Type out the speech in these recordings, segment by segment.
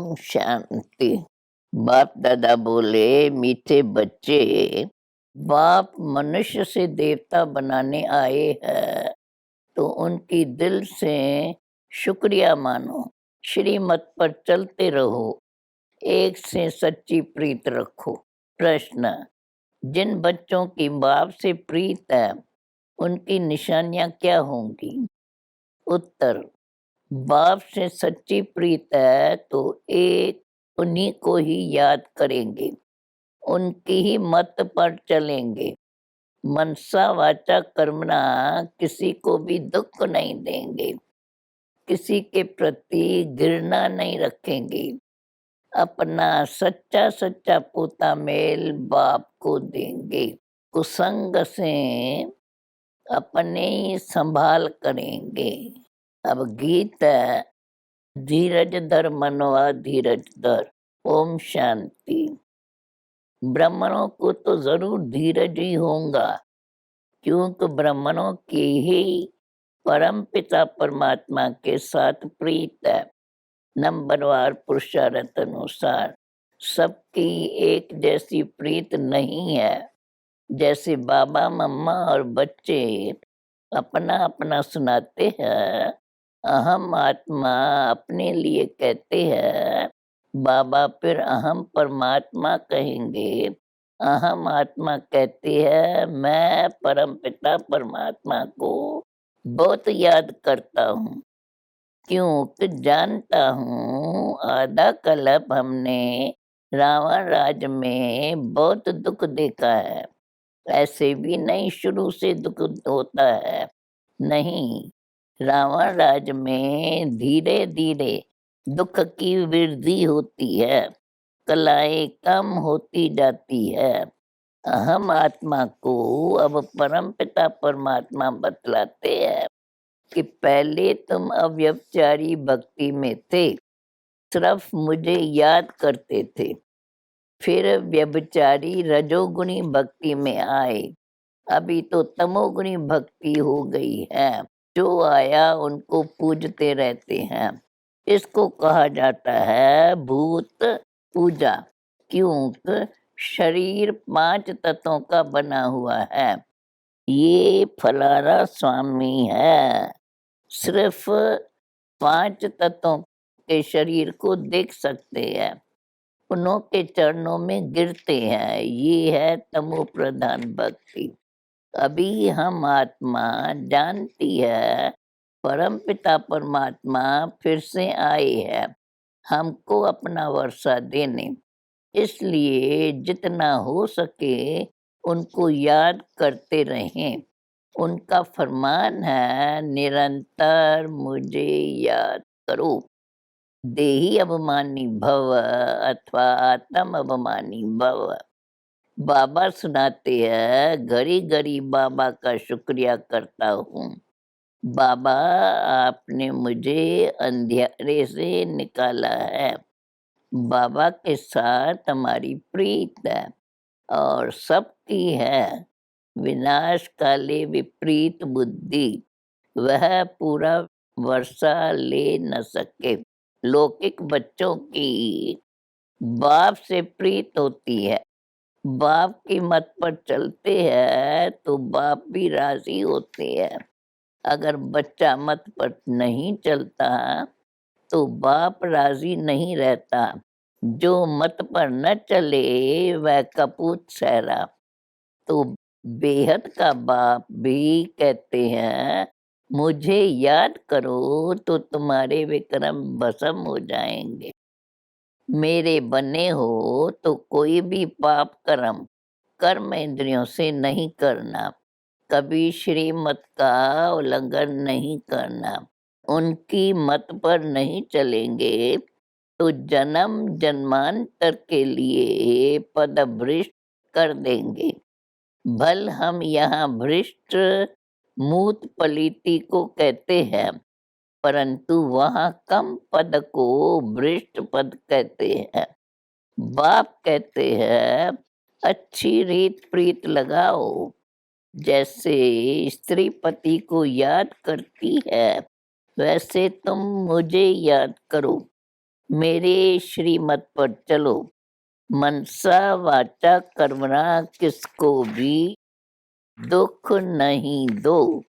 ओम शांति। बाप दादा बोले, मीठे बच्चे, बाप मनुष्य से देवता बनाने आए हैं तो उनकी दिल से शुक्रिया मानो, श्रीमत पर चलते रहो, एक से सच्ची प्रीत रखो। प्रश्न: जिन बच्चों की बाप से प्रीत है उनकी निशानियां क्या होंगी? उत्तर: बाप से सच्ची प्रीत है तो एक उन्हीं को ही याद करेंगे, उनकी ही मत पर चलेंगे, मनसा वाचा कर्मणा किसी को भी दुख नहीं देंगे, किसी के प्रति घृणा नहीं रखेंगे, अपना सच्चा सच्चा पोता मेल बाप को देंगे, कुसंग से अपने ही संभाल करेंगे। अब गीत है, धीरज धर मनवा धीरज धर। ओम शांति। ब्राह्मणों को तो जरूर धीरज ही होगा, क्योंकि ब्राह्मणों की ही परम पिता परमात्मा के साथ प्रीत है। नंबरवार पुरुषार्थ अनुसार सबकी एक जैसी प्रीत नहीं है। जैसे बाबा मम्मा और बच्चे अपना अपना सुनाते हैं, अहम आत्मा अपने लिए कहते हैं, बाबा फिर अहम परमात्मा कहेंगे। अहम आत्मा कहती है, मैं परम पिता परमात्मा को बहुत याद करता हूँ, क्योंकि जानता हूँ आधा कल्प हमने रावण राज में बहुत दुख देखा है। ऐसे भी नहीं शुरू से दुख होता है, नहीं, रावण राज में धीरे धीरे दुख की वृद्धि होती है, कलाएं कम होती जाती है। अहम आत्मा को अब परम पिता परमात्मा बतलाते हैं कि पहले तुम अव्यभिचारी भक्ति में थे, सिर्फ मुझे याद करते थे, फिर व्यभिचारी रजोगुणी भक्ति में आए, अभी तो तमोगुणी भक्ति हो गई है। जो आया उनको पूजते रहते हैं। इसको कहा जाता है भूत पूजा, क्योंकि शरीर 5 तत्वों का बना हुआ है। ये फलारा स्वामी है, सिर्फ 5 तत्वों के शरीर को देख सकते हैं, उन्हों के चरणों में गिरते हैं। ये है तमो प्रधान भक्ति। अभी हम आत्मा जानती है परम पिता परमात्मा फिर से आए हैं हमको अपना वर्षा देने, इसलिए जितना हो सके उनको याद करते रहें। उनका फरमान है, निरंतर मुझे याद करो। देही अभिमानी भव अथवा आत्म अभिमानी भव। बाबा सुनाते हैं, घड़ी घड़ी बाबा का शुक्रिया करता हूँ। बाबा, आपने मुझे अंधेरे से निकाला है। बाबा के साथ हमारी प्रीत है और सबकी है। विनाश काले विपरीत बुद्धि, वह पूरा वर्षा ले न सके। लौकिक बच्चों की बाप से प्रीत होती है, बाप की मत पर चलते हैं तो बाप भी राजी होते हैं। अगर बच्चा मत पर नहीं चलता तो बाप राजी नहीं रहता। जो मत पर न चले वह कपूत सहरा। तो बेहद का बाप भी कहते हैं, मुझे याद करो तो तुम्हारे विक्रम भस्म हो जाएंगे। मेरे बने हो तो कोई भी पाप कर्म इंद्रियों से नहीं करना, कभी श्रीमत का उल्लंघन नहीं करना, उनकी मत पर नहीं चलेंगे तो जन्म जन्मांतर के लिए पद भ्रष्ट कर देंगे। भल हम यहाँ भ्रष्ट मूत पलीति को कहते हैं, परंतु वहाँ कम पद को भ्रष्ट पद कहते हैं। बाप कहते हैं, अच्छी रीत प्रीत लगाओ। जैसे स्त्री पति को याद करती है, वैसे तुम मुझे याद करो। मेरे श्रीमत पर चलो, मनसा वाचा कर्मणा किसको भी दुख नहीं दो।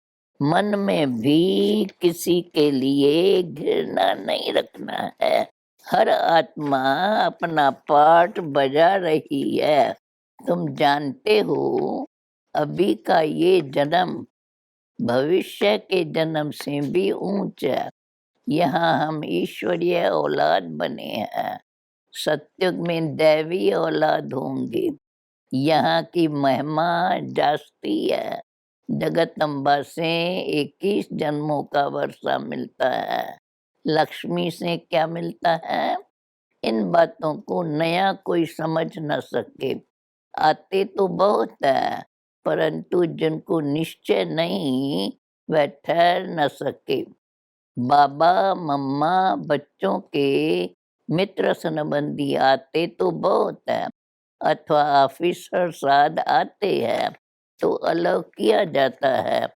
मन में भी किसी के लिए घृणा नहीं रखना है। हर आत्मा अपना पार्ट बजा रही है। तुम जानते हो, अभी का ये जन्म भविष्य के जन्म से भी ऊंच है। यहाँ हम ईश्वरीय औलाद बने हैं, सत्युग में दैवी औलाद होंगे। यहाँ की महिमा जास्ती है। जगदम्बा से 21 जन्मों का वर्षा मिलता है। लक्ष्मी से क्या मिलता है? इन बातों को नया कोई समझ न सके। आते तो बहुत है, परंतु जिनको निश्चय नहीं, वह ठहर न सके। बाबा मम्मा बच्चों के मित्र संबंधी आते तो बहुत है, अथवा ऑफिसर साध आते हैं तो अलग किया जाता है।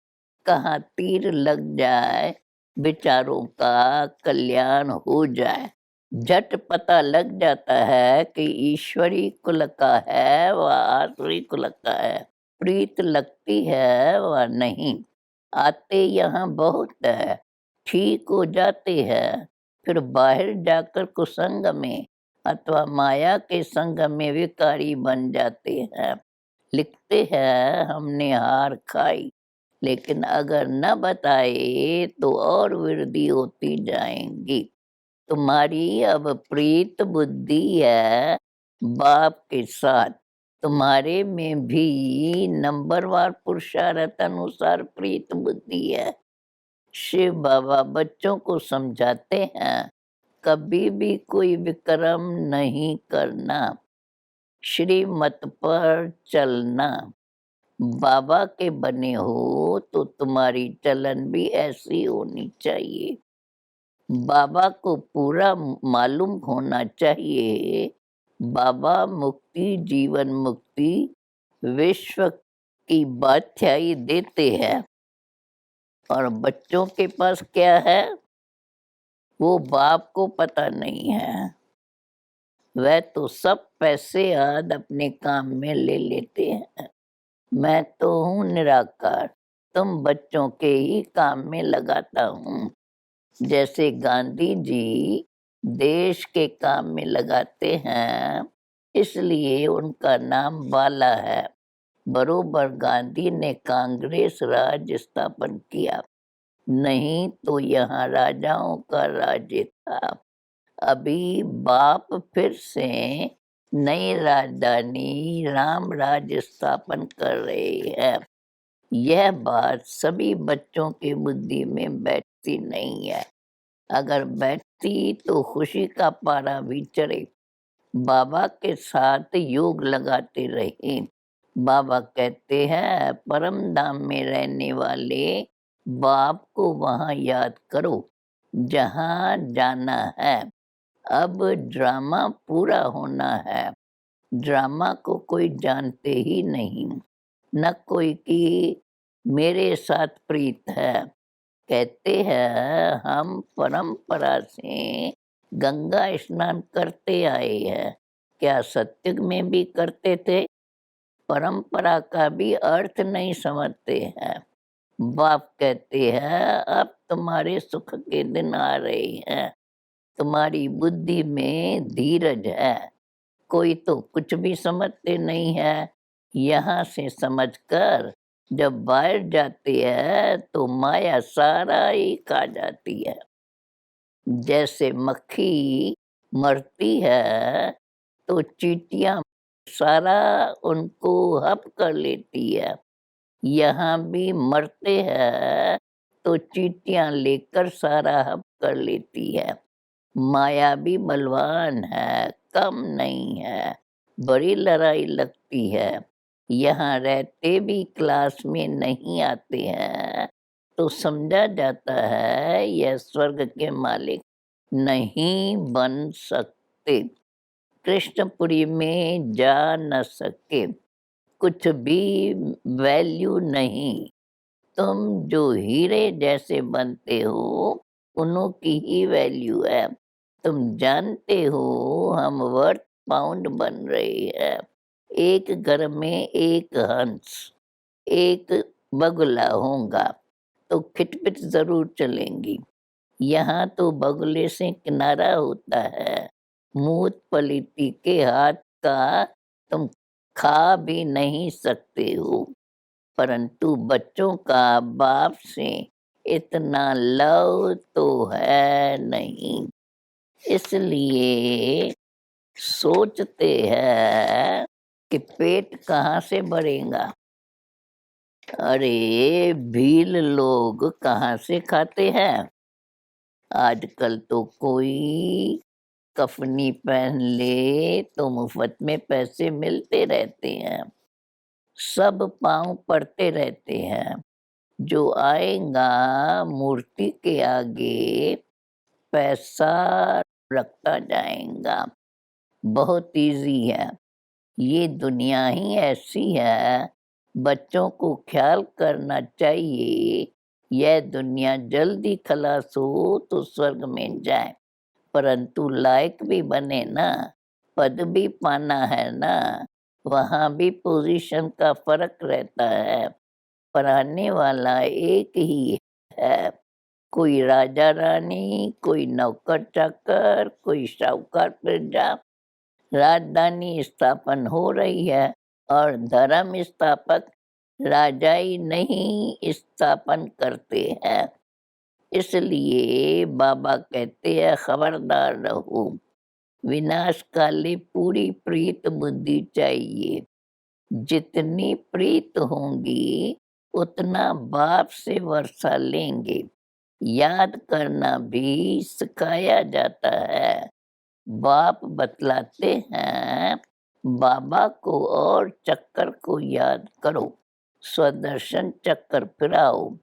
कहाँ तीर लग जाए, विचारों का कल्याण हो जाए। झट पता लग जाता है कि ईश्वरी कुल का है व आसुरी कुल का है, प्रीत लगती है व नहीं। आते यहाँ बहुत है, ठीक हो जाते हैं, फिर बाहर जाकर कुसंग में अथवा माया के संग में विकारी बन जाते हैं। लिखते हैं हमने हार खाई, लेकिन अगर न बताए तो और वृद्धि होती जाएंगी। तुम्हारी अब प्रीत बुद्धि है बाप के साथ। तुम्हारे में भी नंबरवार पुरुषार्थ अनुसार प्रीत बुद्धि है। शिव बाबा बच्चों को समझाते हैं, कभी भी कोई विक्रम नहीं करना, श्रीमत पर चलना। बाबा के बने हो तो तुम्हारी चलन भी ऐसी होनी चाहिए। बाबा को पूरा मालूम होना चाहिए, बाबा मुक्ति जीवन मुक्ति विश्व की बादशाही देते हैं। और बच्चों के पास क्या है, वो बाप को पता नहीं है। वह तो सब पैसे आद अपने काम में ले लेते हैं। मैं तो हूँ निराकार, तुम बच्चों के ही काम में लगाता हूँ। जैसे गांधी जी देश के काम में लगाते हैं, इसलिए उनका नाम बाला है। बरोबर गांधी ने कांग्रेस राज स्थापन किया, नहीं तो यहाँ राजाओं का राज्य था। अभी बाप फिर से नई राजधानी राम राज्य स्थापन कर रहे हैं। यह बात सभी बच्चों की बुद्धि में बैठती नहीं है। अगर बैठती तो खुशी का पारा भी चढ़े। बाबा के साथ योग लगाते रहे। बाबा कहते हैं, परम धाम में रहने वाले बाप को वहाँ याद करो जहाँ जाना है। अब ड्रामा पूरा होना है। ड्रामा को कोई जानते ही नहीं, न कोई की मेरे साथ प्रीत है। कहते हैं हम परंपरा से गंगा स्नान करते आए हैं। क्या सत्युग में भी करते थे? परंपरा का भी अर्थ नहीं समझते हैं। बाप कहते हैं अब तुम्हारे सुख के दिन आ रहे हैं। तुम्हारी बुद्धि में धीरज है। कोई तो कुछ भी समझते नहीं है। यहाँ से समझकर जब बाहर जाती है तो माया सारा ही खा जाती है। जैसे मक्खी मरती है तो चींटियां सारा उनको हप कर लेती है। यहाँ भी मरते हैं तो चींटियां लेकर सारा हप कर लेती है। माया भी बलवान है, कम नहीं है, बड़ी लड़ाई लगती है। यहाँ रहते भी क्लास में नहीं आते हैं तो समझा जाता है यह स्वर्ग के मालिक नहीं बन सकते, कृष्णपुरी में जा न सके, कुछ भी वैल्यू नहीं। तुम जो हीरे जैसे बनते हो, उन्हों की ही वैल्यू है। तुम जानते हो हम वर्थ पाउंड बन रहे हैं। एक घर में एक हंस, एक बगुला होगा तो खिटपिट ज़रूर चलेंगी। यहाँ तो बगुले से किनारा होता है। मूत-पलीती के हाथ का तुम खा भी नहीं सकते हो, परंतु बच्चों का बाप से इतना लव तो है नहीं। इसलिए सोचते हैं कि पेट कहाँ से भरेगा। अरे! भील लोग कहाँ से खाते हैं? आजकल तो कोई कफ़नी पहन ले तो मुफ़्त में पैसे मिलते रहते हैं। सब पाँव पड़ते रहते हैं। जो आएगा मूर्ति के आगे पैसा रखता जाएगा। बहुत ईज़ी है। ये दुनिया ही ऐसी है, बच्चों को ख़्याल करना चाहिए। यह दुनिया जल्दी खलास हो तो स्वर्ग में जाए, परंतु लायक भी बने ना, पद भी पाना है ना, वहाँ भी पोज़ीशन का फ़र्क रहता है। पढ़ाने वाला एक ही है, कोई राजा-रानी, कोई नौकर-चाकर, कोई साहूकार-प्रजा। राजधानी स्थापन हो रही है और धर्म स्थापक राजा ही नहीं स्थापन करते हैं। इसलिए बाबा कहते हैं खबरदार रहो, विनाश काले पूरी प्रीत बुद्धि चाहिए। जितनी प्रीत होंगी उतना बाप से वर्षा लेंगे। याद करना भी सिखाया जाता है। बाप बतलाते हैं, बाबा को और चक्कर को याद करो, स्वदर्शन चक्कर फिराओ।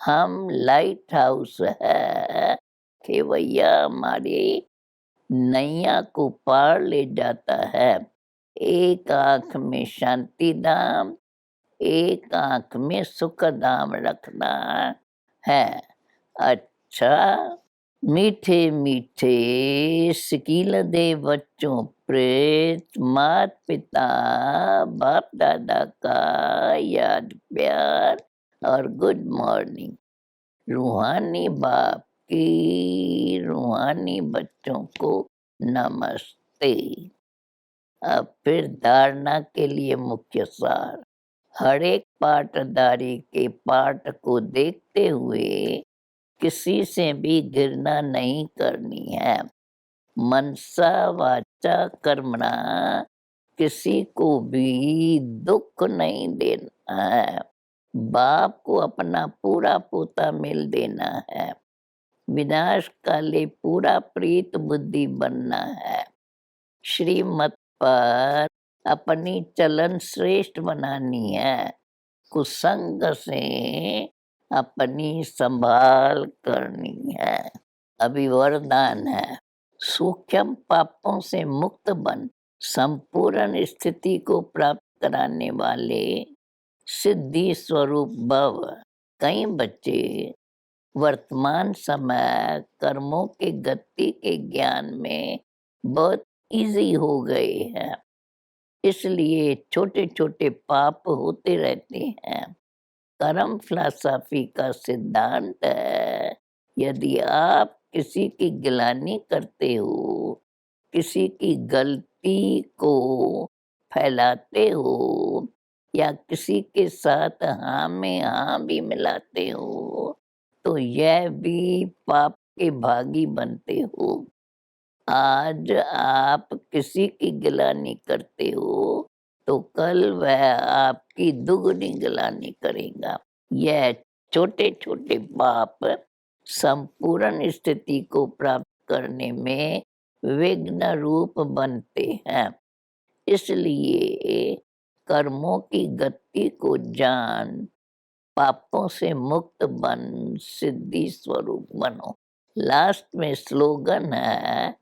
हम लाइट हाउस है कि भैया हमारी नैया को पार ले जाता है। एक आँख में शांति धाम, एक आँख में सुख धाम रखना है। अच्छा, मीठे मीठे सिकील दे बच्चों प्रेत मात पिता बाप दादा का याद प्यार और गुड मॉर्निंग। रूहानी बाप की रूहानी बच्चों को नमस्ते। अब फिर धारणा के लिए मुख्य सार। हर एक पाठधारी के पाठ को देखते हुए किसी से भी घृणा नहीं करनी है। मनसा वाचा कर्मणा किसी को भी दुख नहीं देना है। बाप को अपना पूरा पोता मिल देना है। विनाश काले पूरा प्रीत बुद्धि बनना है। श्रीमत पर अपनी चलन श्रेष्ठ बनानी है। कुसंग से अपनी संभाल करनी है। अभी वरदान है, सूक्ष्म पापों से मुक्त बन संपूर्ण स्थिति को प्राप्त कराने वाले सिद्धि स्वरूप भव। कई बच्चे वर्तमान समय कर्मों के गति के ज्ञान में बहुत इजी हो गए हैं, इसलिए छोटे-छोटे पाप होते रहते हैं। कर्म फिलॉसफी का सिद्धांत है, यदि आप किसी की गिलानी करते हो, किसी की गलती को फैलाते हो या किसी के साथ हाँ में हाँ भी मिलाते हो, तो यह भी पाप के भागी बनते हो। आज आप किसी की गिलानी करते हो, तो कल वह आपकी दुगनी गिलानी करेगा। यह छोटे-छोटे पाप संपूर्ण स्थिति को प्राप्त करने में विघ्न रूप बनते हैं। इसलिए कर्मों की गति को जान, पापों से मुक्त बन, सिद्धि स्वरूप बनो। लास्ट में स्लोगन है,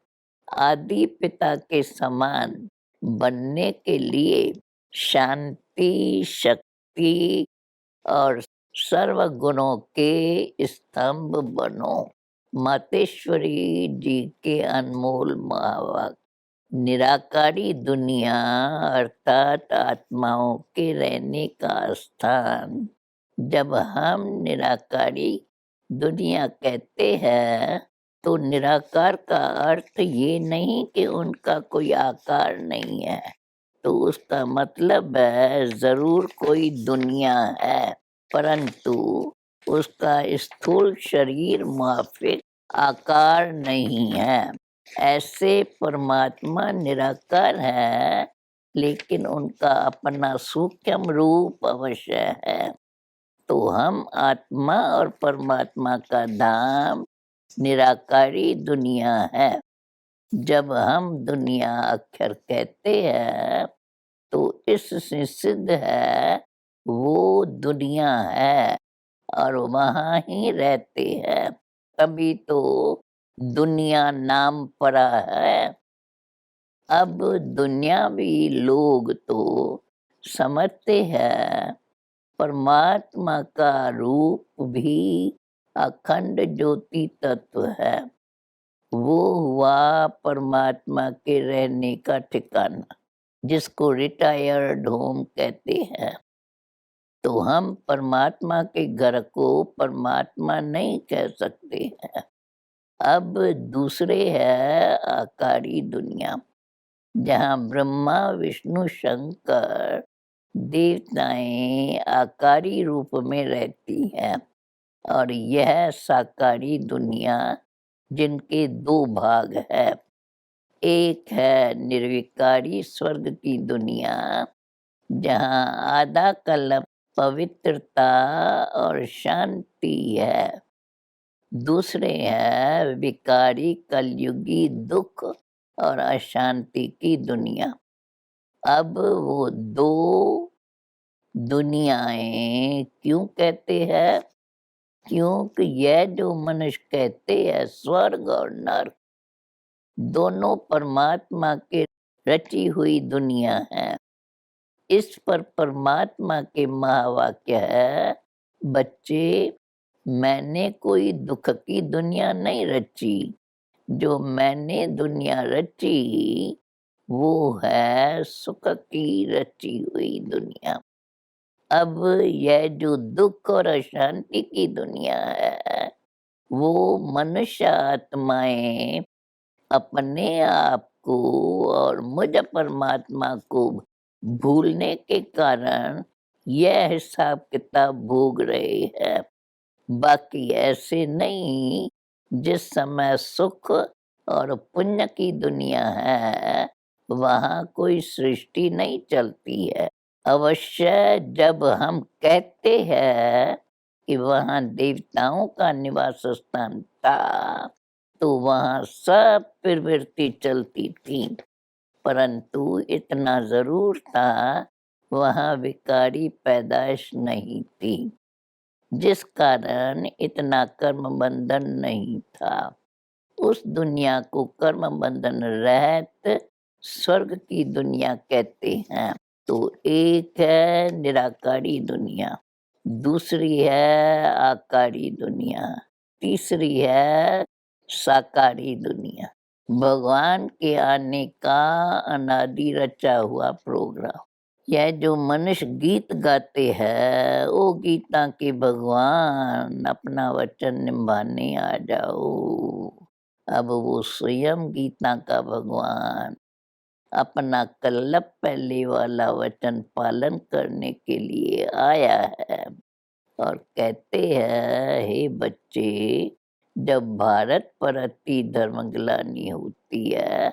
आदि पिता के समान बनने के लिए शांति, शक्ति और सर्व गुणों के स्तंभ बनो। मातेश्वरी जी के अनमोल महावाक्य। निराकारी दुनिया अर्थात आत्माओं के रहने का स्थान। जब हम निराकारी दुनिया कहते हैं तो निराकार का अर्थ ये नहीं कि उनका कोई आकार नहीं है, तो उसका मतलब है जरूर कोई दुनिया है, परंतु उसका स्थूल शरीर माफिक आकार नहीं है। ऐसे परमात्मा निराकार है, लेकिन उनका अपना सूक्ष्म रूप अवश्य है। तो हम आत्मा और परमात्मा का धाम निराकारी दुनिया है। जब हम दुनिया अक्षर कहते हैं तो इससे सिद्ध है वो दुनिया है और वहाँ ही रहते हैं, तभी तो दुनिया नाम पड़ा है। अब दुनियावी लोग तो समझते हैं परमात्मा का रूप भी अखंड ज्योति तत्व है। वो हुआ परमात्मा के रहने का ठिकाना, जिसको रिटायर्ड होम कहते हैं। तो हम परमात्मा के घर को परमात्मा नहीं कह सकते हैं। अब दूसरे है आकारी दुनिया, जहाँ ब्रह्मा विष्णु शंकर देवताएं आकारी रूप में रहती हैं, और यह साकारी दुनिया जिनके दो भाग है। एक है निर्विकारी स्वर्ग की दुनिया, जहाँ आधा कल्प पवित्रता और शांति है। दूसरे है विकारी कलयुगी दुख और अशांति की दुनिया। अब वो दो दुनियाएं क्यों कहते हैं? क्योंकि यह जो मनुष्य कहते हैं स्वर्ग और नर्क, दोनों परमात्मा के रची हुई दुनिया है। इस पर परमात्मा के महावाक्य है, बच्चे मैंने कोई दुख की दुनिया नहीं रची, जो मैंने दुनिया रची वो है सुख की रची हुई दुनिया। अब यह जो दुख और अशांति की दुनिया है, वो मनुष्य आत्माएं अपने आप को और मुझ परमात्मा को भूलने के कारण यह हिसाब किताब भोग रहे हैं। बाकी ऐसे नहीं। जिस समय सुख और पुण्य की दुनिया है, वहाँ कोई सृष्टि नहीं चलती है। अवश्य जब हम कहते हैं कि वहाँ देवताओं का निवास स्थान था, तो वहाँ सब प्रवृत्ति चलती थी, परंतु इतना जरूर था वहाँ विकारी पैदाइश नहीं थी, जिस कारण इतना कर्म बंधन नहीं था। उस दुनिया को कर्म बंधन रहित स्वर्ग की दुनिया कहते हैं। तो एक है निराकारी दुनिया, दूसरी है आकारी दुनिया, तीसरी है साकारी दुनिया। भगवान के आने का अनादि रचा हुआ प्रोग्राम। यह जो मनुष्य गीत गाते हैं, ओ गीता के भगवान अपना वचन निभाने आ जाओ। अब वो स्वयं गीता का भगवान अपना कल्लप पहले वाला वचन पालन करने के लिए आया है और कहते हैं, हे बच्चे, जब भारत पर अति धर्म ग्लानि होती है,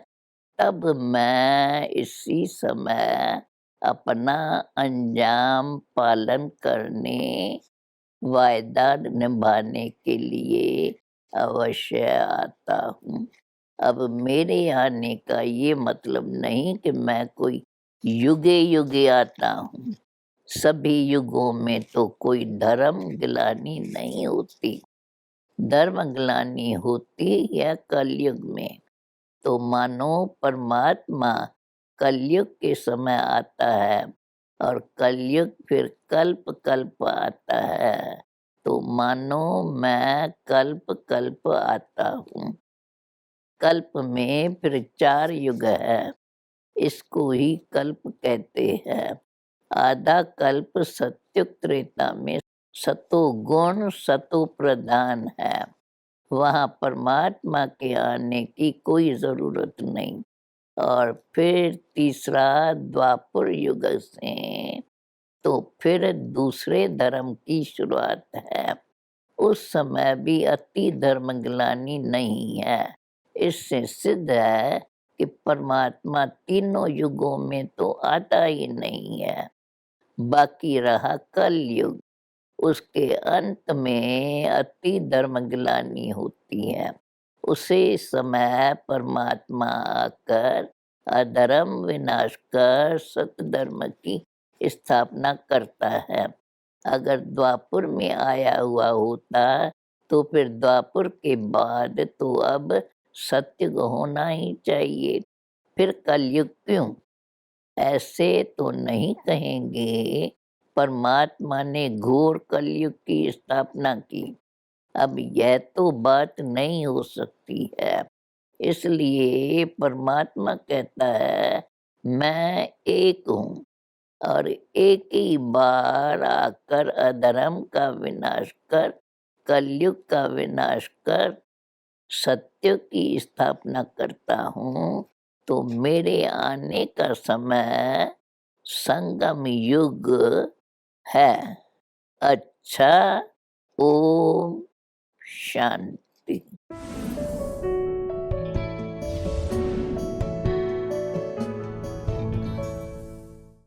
तब मैं इसी समय अपना अंजाम पालन करने, वायदा निभाने के लिए अवश्य आता हूँ। अब मेरे आने का ये मतलब नहीं कि मैं कोई युगे युगे आता हूँ। सभी युगों में तो कोई धर्म ग्लानि नहीं होती। धर्म ग्लानि होती है कलयुग में। तो मानो परमात्मा कलयुग के समय आता है और कलयुग फिर कल्प कल्प आता है। तो मानो मैं कल्प कल्प आता हूँ। कल्प में फिर 4 युग है, इसको ही कल्प कहते हैं। आधा कल्प सत्युग त्रेता में सतोगुण सतो प्रधान है, वहाँ परमात्मा के आने की कोई ज़रूरत नहीं। और फिर तीसरा द्वापर युग से तो फिर दूसरे धर्म की शुरुआत है। उस समय भी अति धर्मग्लानि नहीं है। इससे सिद्ध है कि परमात्मा तीनों युगों में तो आता ही नहीं है। बाकी रहा कलयुग, उसके अंत में अति धर्मग्लानि होती है। उसी समय परमात्मा आकर अधर्म विनाश कर सतधर्म की स्थापना करता है। अगर द्वापर में आया हुआ होता तो फिर द्वापर के बाद तो अब सतयुग होना ही चाहिए, फिर कलयुग क्यों? ऐसे तो नहीं कहेंगे परमात्मा ने घोर कलयुग की स्थापना की। अब यह तो बात नहीं हो सकती है। इसलिए परमात्मा कहता है मैं एक हूँ और एक ही बार आकर अधर्म का विनाश कर, कलयुग का विनाश कर, सत्य की स्थापना करता हूँ। तो मेरे आने का समय संगम युग है। अच्छा, ओम शांति।